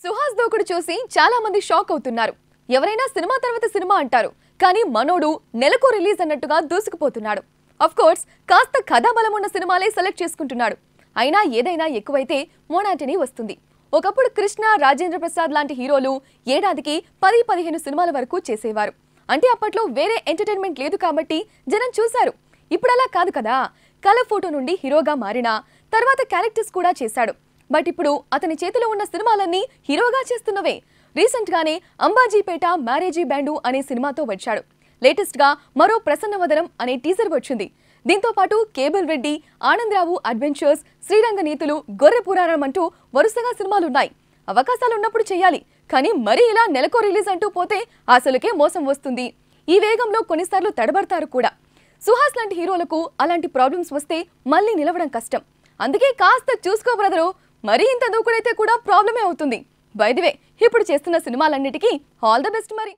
సుహాస్ దూకుడు చూసి చాలా మంది షాక్ అవుతున్నారు. ఎవరైనా సినిమా తర్వాత సినిమా అంటారు, కానీ మనోడు నెలకు రిలీజ్ అన్నట్టుగా దూసుకుపోతున్నాడు. ఆఫ్ కోర్స్ కాస్త కథాబలం ఉన్న సినిమాలే సెలెక్ట్ చేసుకుంటున్నాడు. అయినా ఏదైనా ఎక్కువైతే మోనాటనీ వస్తుంది. ఒకప్పుడు కృష్ణ, రాజేంద్ర ప్రసాద్ లాంటి హీరోలు ఏడాదికి 10-15 సినిమాల వరకు చేసేవారు. అంటే అప్పట్లో వేరే ఎంటర్టైన్మెంట్ లేదు కాబట్టి జనం చూశారు. ఇప్పుడు అలా కాదు కదా. కలర్ ఫోటో నుండి హీరోగా మారినా తర్వాత క్యారెక్టర్స్ కూడా చేశాడు. బట్ ఇప్పుడు అతని చేతిలో ఉన్న సినిమాలన్నీ హీరోగా చేస్తున్నవే. రీసెంట్ గానే అంబాజీపేట మ్యారేజీ బ్యాండు అనే సినిమాతో వచ్చాడు. లేటెస్ట్ గా మరో ప్రసన్నవదనం అనే టీజర్ వచ్చింది. దీంతో పాటు కేబుల్ రెడ్డి, ఆనందరావు అడ్వెంచర్స్, శ్రీరంగ నీతులు, గొర్రె పురాణం అంటూ వరుసగా సినిమాలున్నాయి. అవకాశాలు ఉన్నప్పుడు చేయాలి, కానీ మరీ ఇలా నెలకో రిలీజ్ అంటూ పోతే అసలుకే మోసం వస్తుంది. ఈ వేగంలో కొన్నిసార్లు తడబడతారు కూడా. సుహాస్ లాంటి హీరోలకు అలాంటి ప్రాబ్లమ్స్ వస్తే మళ్ళీ నిలవడం కష్టం. అందుకే కాస్త చూసుకో బ్రదరు. మరీ ఇంత దూకుడైతే కూడా ప్రాబ్లమే అవుతుంది. బై ది వే, ఇప్పుడు చేస్తున్న సినిమాలన్నిటికీ ఆల్ ద బెస్ట్ మరి.